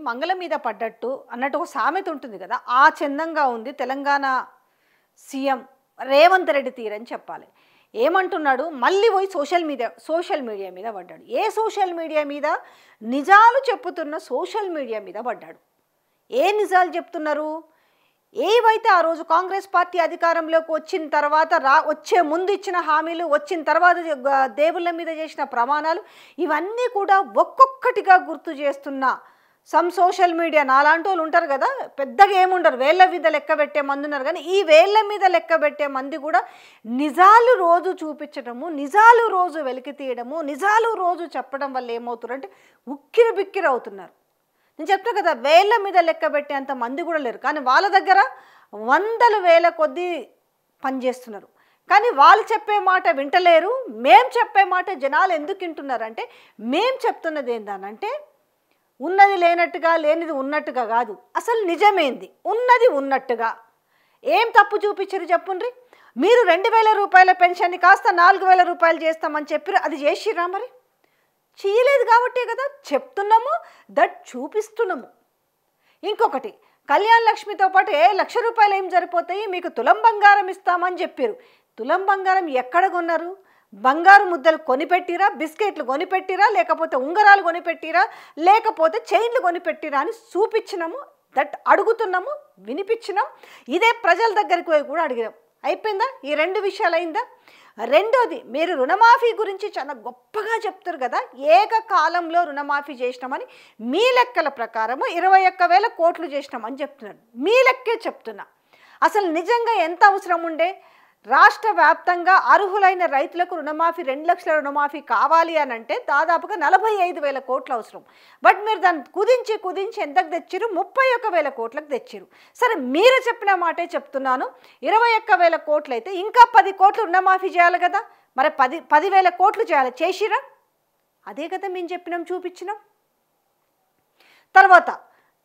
మంగళం మీద పడ్డట్టు అన్నట్టు ఒక సామెత ఉంటుంది కదా, ఆ చందంగా ఉంది తెలంగాణ సీఎం రేవంత్ రెడ్డి తీరని చెప్పాలి. ఏమంటున్నాడు, మళ్ళీ పోయి సోషల్ మీడియా మీద పడ్డాడు. ఏ సోషల్ మీడియా మీద? నిజాలు చెప్పుతున్న సోషల్ మీడియా మీద పడ్డాడు. ఏ నిజాలు చెప్తున్నారు? ఏవైతే ఆ రోజు కాంగ్రెస్ పార్టీ అధికారంలోకి వచ్చిన తర్వాత వచ్చే ముందు ఇచ్చిన హామీలు, వచ్చిన తర్వాత దేవుళ్ళ మీద చేసిన ప్రమాణాలు, ఇవన్నీ కూడా ఒక్కొక్కటిగా గుర్తు చేస్తున్న సోషల్ మీడియా నాలాంటి వాళ్ళు ఉంటారు కదా, పెద్దగా ఏముండరు, వేళ్ల మీద లెక్క పెట్టే మంది ఉన్నారు. కానీ ఈ వేళ్ల మీద లెక్క పెట్టే మంది కూడా నిజాలు రోజు చూపించడము, నిజాలు రోజు వెలికి తీయడము, నిజాలు రోజు చెప్పడం వల్ల ఏమవుతారంటే ఉక్కిరి బిక్కిరి అవుతున్నారు. నేను చెప్తా కదా, వేళ్ల మీద లెక్క పెట్టేంత మంది కూడా లేరు, కానీ వాళ్ళ దగ్గర వందల వేల కొద్దీ పనిచేస్తున్నారు. కానీ వాళ్ళు చెప్పే మాట వింటలేరు. మేం చెప్పే మాట జనాలు ఎందుకు వింటున్నారంటే, మేం చెప్తున్నది ఏంటంటే ఉన్నది లేనట్టుగా, లేనిది ఉన్నట్టుగా కాదు, అసలు నిజమేంది, ఉన్నది ఉన్నట్టుగా. ఏం తప్పు చూపించారు చెప్పుండ్రి. మీరు 2000 రూపాయల పెన్షన్ని కాస్త 4000 రూపాయలు చేస్తామని చెప్పారు, అది చేసిర్రా? మరి చేయలేదు కాబట్టే కదా చెప్తున్నాము, దట్ చూపిస్తున్నాము. ఇంకొకటి, కళ్యాణ లక్ష్మితో పాటు 1,00,000 రూపాయలు ఏం సరిపోతాయి, మీకు తులం బంగారం ఇస్తామని చెప్పారు. తులం బంగారం ఎక్కడ కొన్నారు? బంగారు ముద్దలు కొనిపెట్టిరా, బిస్కెట్లు కొనిపెట్టిరా, లేకపోతే ఉంగరాలు కొనిపెట్టిరా, లేకపోతే చైన్లు కొనిపెట్టిరా అని చూపించినాము, దట్ అడుగుతున్నాము, వినిపించినాం. ఇదే ప్రజల దగ్గరికి పోయి కూడా అడిగినాం. అయిపోయిందా? ఈ 2 విషయాలు అయిందా? రెండోది, మీరు రుణమాఫీ గురించి చాలా గొప్పగా చెప్తారు కదా, ఏకకాలంలో రుణమాఫీ చేసినామని. మీ లెక్కల ప్రకారము 21,000 కోట్లు చేసినామని చెప్తున్నారు. మీ లెక్కే చెప్తున్నా. అసలు నిజంగా ఎంత అవసరం ఉండే? రాష్ట్ర వ్యాప్తంగా అర్హులైన రైతులకు రుణమాఫీ 2 లక్షల రుణమాఫీ కావాలి అని అంటే దాదాపుగా 45,000 కోట్లు అవసరం. బట్ మీరు దాన్ని కుదించి ఎంతకు తెచ్చిరు? 31,000 కోట్లకు తెచ్చిరు. సరే, మీరు చెప్పిన మాటే చెప్తున్నాను, 21,000 కోట్లు అయితే ఇంకా 10 కోట్లు రుణమాఫీ చేయాలి కదా, మరి 10,000 కోట్లు చేయాలి, చేసిరా? అదే కదా మేము చెప్పినాం, చూపించినాం. తర్వాత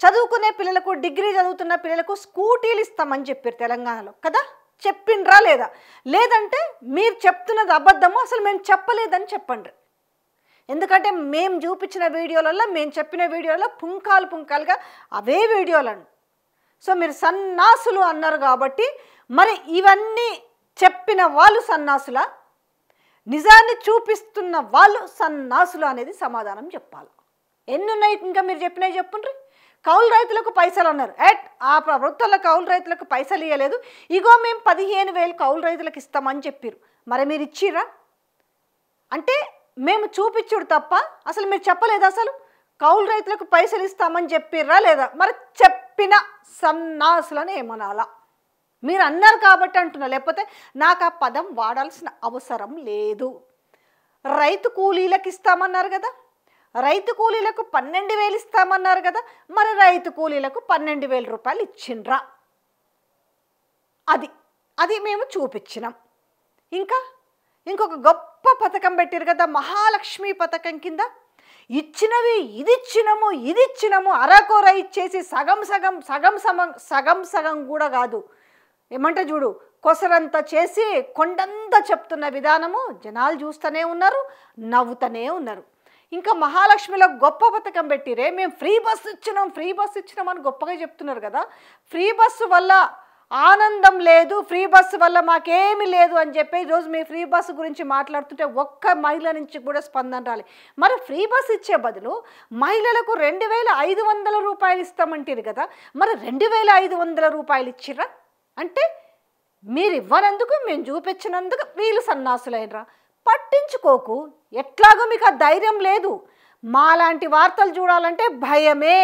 చదువుకునే పిల్లలకు, డిగ్రీ చదువుతున్న పిల్లలకు స్కూటీలు ఇస్తామని చెప్పారు తెలంగాణలో కదా, చెప్పిండ్రా లేదా? లేదంటే మీరు చెప్తున్నది అబద్ధము, అసలు మేము చెప్పలేదని చెప్పండి. ఎందుకంటే మేము చూపించిన వీడియోలలో, మేము చెప్పిన వీడియోలలో పుంకాలుగా అవే వీడియోలను. సో మీరు సన్నాసులు అన్నారు కాబట్టి, మరి ఇవన్నీ చెప్పిన వాళ్ళు సన్నాసులా, నిజాన్ని చూపిస్తున్న వాళ్ళు సన్నాసులు అనేది సమాధానం చెప్పాలి. ఎన్నున్నాయి ఇంకా మీరు చెప్పినవి చెప్పుండ్రి. కౌలు రైతులకు పైసలు అన్నారు, ఆ ప్రభుత్వంలో కౌలు రైతులకు పైసలు ఇవ్వలేదు, ఇగో మేము 15,000 కౌలు రైతులకు ఇస్తామని చెప్పారు. మరి మీరు ఇచ్చిరా? అంటే మేము చూపించుడు తప్ప అసలు మీరు చెప్పలేదు. అసలు కౌలు రైతులకు పైసలు ఇస్తామని చెప్పిర్రా లేదా? మరి చెప్పిన సన్నాసులని ఏమనాలా? మీరు అన్నారు కాబట్టి అంటున్నా, లేకపోతే నాకు ఆ పదం వాడాల్సిన అవసరం లేదు. రైతు కూలీలకు ఇస్తామన్నారు కదా, రైతు కూలీలకు 12,000 ఇస్తామన్నారు కదా, మరి రైతు కూలీలకు 12,000 రూపాయలు ఇచ్చిండ్రా? అది మేము చూపించినాం. ఇంకొక గొప్ప పథకం పెట్టారు కదా, మహాలక్ష్మి పథకం కింద ఇచ్చినవి ఇది ఇచ్చినాము అరకొర ఇచ్చేసి సగం కూడా కాదు, ఏమంటే చూడు, కొసరంతా చేసి కొండంతా చెప్తున్న విధానము జనాలు చూస్తూనే ఉన్నారు, నవ్వుతూనే ఉన్నారు. ఇంకా మహాలక్ష్మిలో గొప్ప పథకం పెట్టిరే, మేము ఫ్రీ బస్సు ఇచ్చినాం అని గొప్పగా చెప్తున్నారు కదా. ఫ్రీ బస్సు వల్ల ఆనందం లేదు, ఫ్రీ బస్సు వల్ల మాకేమీ లేదు అని చెప్పి ఈరోజు మీ ఫ్రీ బస్సు గురించి మాట్లాడుతుంటే ఒక్క మహిళ నుంచి కూడా స్పందన రాలి. మరి ఫ్రీ బస్సు ఇచ్చే బదులు మహిళలకు 2,500 రూపాయలు ఇస్తామంటారు కదా, మరి 2,500 రూపాయలు ఇచ్చిర్రా? అంటే మీరు ఇవ్వనందుకు, మేము చూపించినందుకు వీళ్ళు సన్నాసులైనరా? పట్టించుకోకు, ఎట్లాగో మీకు ఆ ధైర్యం లేదు. మాలాంటి వార్తలు చూడాలంటే భయమే.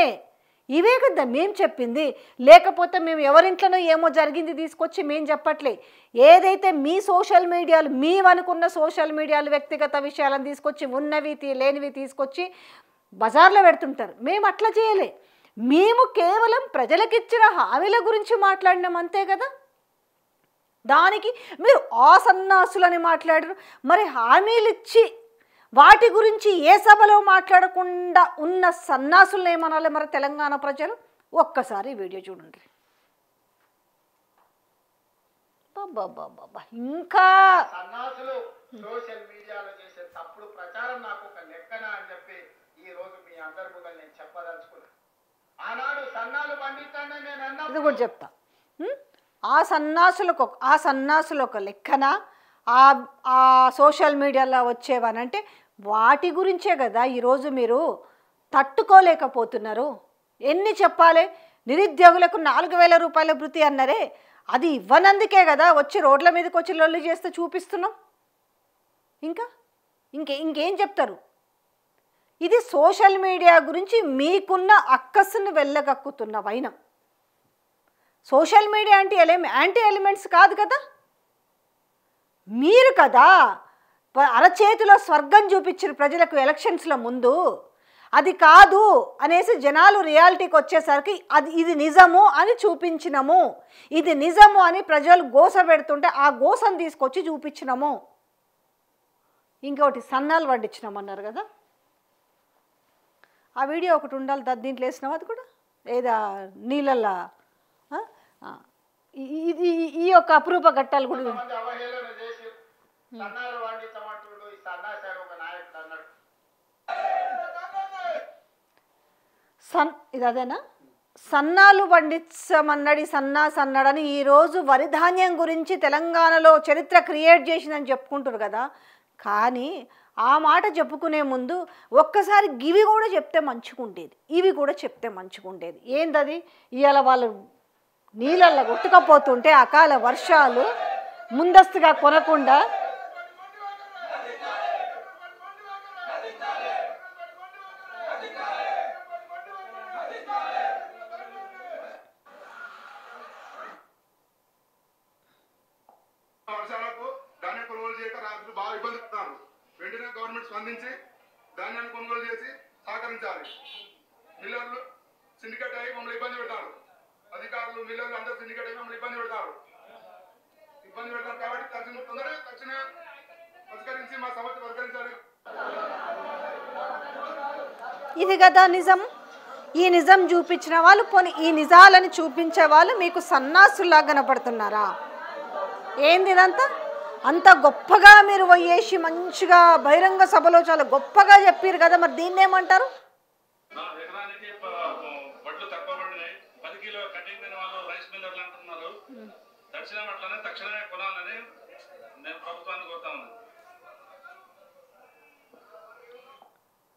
ఇవే కదా మేము చెప్పింది, లేకపోతే మేము ఎవరింట్లోనో ఏమో జరిగింది తీసుకొచ్చి మేము చెప్పట్లే. ఏదైతే మీ సోషల్ మీడియాలు, మేమనుకున్న సోషల్ మీడియాలు వ్యక్తిగత విషయాలను తీసుకొచ్చి ఉన్నవి లేనివి తీసుకొచ్చి బజార్లో పెడుతుంటారు. మేము అట్లా చేయలే, మేము కేవలం ప్రజలకిచ్చిన హామీల గురించి మాట్లాడినాం అంతే కదా. దానికి మీరు ఆ సన్నాసులని మాట్లాడరు. మరి హామీలు ఇచ్చి వాటి గురించి ఏ సభలో మాట్లాడకుండా ఉన్న సన్నాసులను ఏమనాలి మరి తెలంగాణ ప్రజలు? ఒక్కసారి వీడియో చూడండి. ఇంకా సన్నాసులు సోషల్ మీడియాలో చేసే తప్పుడు ప్రచారం నాకు ఒక లెక్కన అని చెప్పి ఈ రోజు మీ అందరి ముందు నేను చెప్పదలుచుకున్నాను. ఆనాడు సన్నాలు పండించండి నేను అన్నా. ఇది కూడా చెప్తా. ఆ సన్నాసులు ఒక లెక్కన ఆ సోషల్ మీడియాలో వచ్చేవనంటే వాటి గురించే కదా ఈరోజు మీరు తట్టుకోలేకపోతున్నారు. ఎన్ని చెప్పాలి? నిరుద్యోగులకు 4,000 రూపాయల భృతి అన్నారే, అది ఇవ్వనందుకే కదా వచ్చి రోడ్ల మీదకి వచ్చి లొల్లి చేస్తే చూపిస్తున్నాం. ఇంకేం చెప్తారు? ఇది సోషల్ మీడియా గురించి మీకున్న అక్కస్సును వెళ్ళగక్కుతున్న వైనం. సోషల్ మీడియా యాంటీ ఎలిమెంట్స్ కాదు కదా, మీరు కదా అరచేతిలో స్వర్గం చూపించారు ప్రజలకు ఎలక్షన్స్ల ముందు. అది కాదు అనేసి జనాలు రియాలిటీకి వచ్చేసరికి ఇది నిజము అని చూపించినము, ఇది నిజము అని ప్రజలు గోస పెడుతుంటే ఆ గోసను తీసుకొచ్చి చూపించినము. ఇంకొకటి సన్నాలు వడ్డించినామన్నారు కదా, ఆ వీడియో ఒకటి ఉండాలి. దీంట్లో వేసినాం అది కూడా ఏదా నీళ్ళల్లా ఈ యొక్క అపురూప ఘట్టాలు కూడా కొంతమంది అవహేళన చేసి సన్నాలు పండించమంటుడు ఈ సన్నాసాడు ఒక నాయకుడు అన్నాడు. ఇది అదేనా? సన్నాలు పండించమన్నాడు సన్నాడని ఈరోజు వరి ధాన్యం గురించి తెలంగాణలో చరిత్ర క్రియేట్ చేసిందని చెప్పుకుంటారు కదా. కానీ ఆ మాట చెప్పుకునే ముందు ఒక్కసారి ఇవి కూడా చెప్తే మంచిగుండేది, ఇవి కూడా చెప్తే మంచిగుండేది. ఏందది? ఇవాళ వాళ్ళు నీళ్ళల్లో కొట్టుకపోతుంటే అకాల వర్షాలు ముందస్తుగా కొనకుండా వర్షాలకు ధాన్యం కొనుగోలు చేయక రాత్రులు బాగా ఇబ్బంది పడతారు. వెంటనే గవర్నమెంట్ స్పందించి ధాన్యాన్ని కొనుగోలు చేసి సహకరించాలి. మిల్లర్లు సిండికేట్ అయ్యి మమ్మల్ని ఇబ్బంది పెడతారు. అధికారులు మిల్లర్లు అందరూ సిండికేట్ అయ్యి మమ్మల్ని ఇబ్బంది పెడతారు కాబట్టి తక్షణ పరిష్కరించి మా సమస్య పరిష్కరించాలి. ఇది కదా నిజం. ఈ నిజం చూపించిన వాళ్ళు పోనీ ఈ నిజాలని చూపించే వాళ్ళు మీకు సన్నాసుల్లా కనపడుతున్నారా? ఏంది ఇదంతా? అంత గొప్పగా మీరు పోయేసి మంచిగా బహిరంగ సభలో చాలా గొప్పగా చెప్పారు కదా, మరి దీన్ని ఏమంటారు?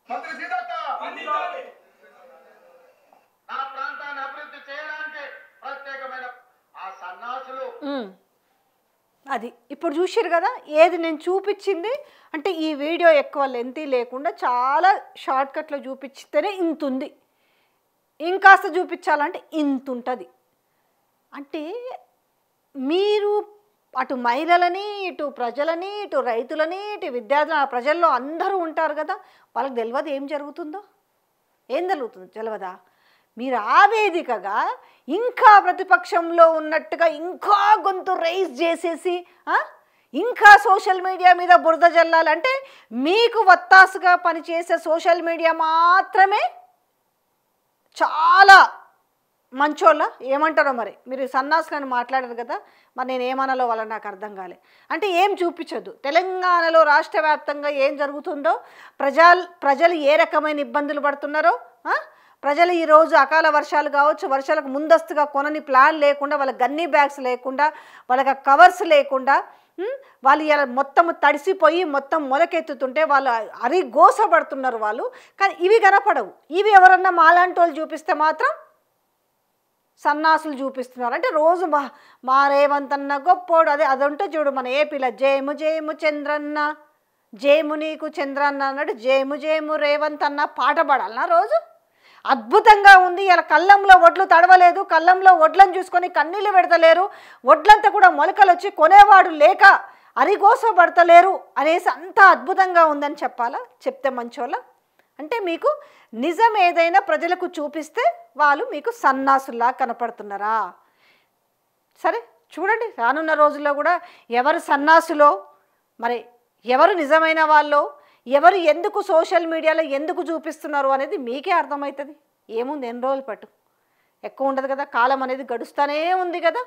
మంత్రి సీతక్క నా ప్రాంతాన్ని అభివృద్ధి చేయడానికి ప్రత్యేకమైన ఆ సన్నాసులు అది ఇప్పుడు చూసారు కదా. ఏది నేను చూపించింది అంటే ఈ వీడియో ఎక్కువ లెంతీ లేకుండా చాలా షార్ట్కట్లో చూపించితేనే ఇంత ఉంది, ఇంకాస్త చూపించాలంటే ఇంత ఉంటుంది. అంటే మీరు అటు మహిళలని, ఇటు ప్రజలని, ఇటు రైతులని, ఇటు విద్యార్థులని, ప్రజల్లో అందరూ ఉంటారు కదా, వాళ్ళకి తెలియదు ఏం జరుగుతుందో. ఏం జరుగుతుందో తెలియదా? మీరు ఆవేదికగా ఇంకా ప్రతిపక్షంలో ఉన్నట్టుగా ఇంకా గొంతు రైజ్ చేసేసి ఇంకా సోషల్ మీడియా మీద బురద జల్లాలంటే మీకు వత్తాసుగా పనిచేసే సోషల్ మీడియా మాత్రమే చాలా మంచోళ్ళ ఏమంటారో మరి. మీరు సన్నాసులని మాట్లాడారు కదా, మరి నేను ఏమనాలో వాళ్ళ నాకు అర్థం కాలే. అంటే ఏం చూపించదు తెలంగాణలో రాష్ట్ర వ్యాప్తంగా ఏం జరుగుతుందో, ప్రజలు ఏ రకమైన ఇబ్బందులు పడుతున్నారో, ప్రజలు ఈరోజు అకాల వర్షాలు కావచ్చు, వర్షాలకు ముందస్తుగా కొనని ప్లాన్ లేకుండా, వాళ్ళ గన్నీ బ్యాగ్స్ లేకుండా, వాళ్ళకి కవర్స్ లేకుండా, వాళ్ళు ఇలా మొత్తం తడిసిపోయి మొత్తం మొలకెత్తుతుంటే వాళ్ళు అరిగోసపడుతున్నారు వాళ్ళు. కానీ ఇవి కనపడవు. ఇవి ఎవరన్నా మాలాంటి వాళ్ళు చూపిస్తే మాత్రం సన్నాసులు చూపిస్తున్నారు. అంటే రోజు మా రేవంత్ అన్న గొప్పోడు, అదంటే చూడు మన ఏపీలో జయము జయము చంద్రన్న, జయము నీకు చంద్రన్న అన్నాడు, జయము జయము రేవంత్ అన్న పాట పాడాలన్నా రోజు. అద్భుతంగా ఉంది. ఇలా కళ్ళంలో వడ్లు తడవలేదు, కళ్ళంలో వడ్లను చూసుకొని కన్నీళ్ళు పెడతలేరు, వడ్లంతా కూడా మొలకలు వచ్చి కొనేవాడు లేక అరిగోసపడతలేరు అనేసి అంత అద్భుతంగా ఉందని చెప్పాలా? చెప్తే మంచోళ్ళ. అంటే మీకు నిజం ఏదైనా ప్రజలకు చూపిస్తే వాళ్ళు మీకు సన్నాసుల్లా కనపడుతున్నారా? సరే చూడండి, రానున్న రోజుల్లో కూడా ఎవరు సన్నాసులో, మరి ఎవరు నిజమైన వాళ్ళు, ఎవరు ఎందుకు సోషల్ మీడియాలో ఎందుకు చూపిస్తున్నారు అనేది మీకే అర్థమవుతుంది. ఏముంది, ఎన్ని రోజులు పట్టు, ఎక్కువ ఉండదు కదా, కాలం అనేది గడుస్తూనే ఉంది కదా.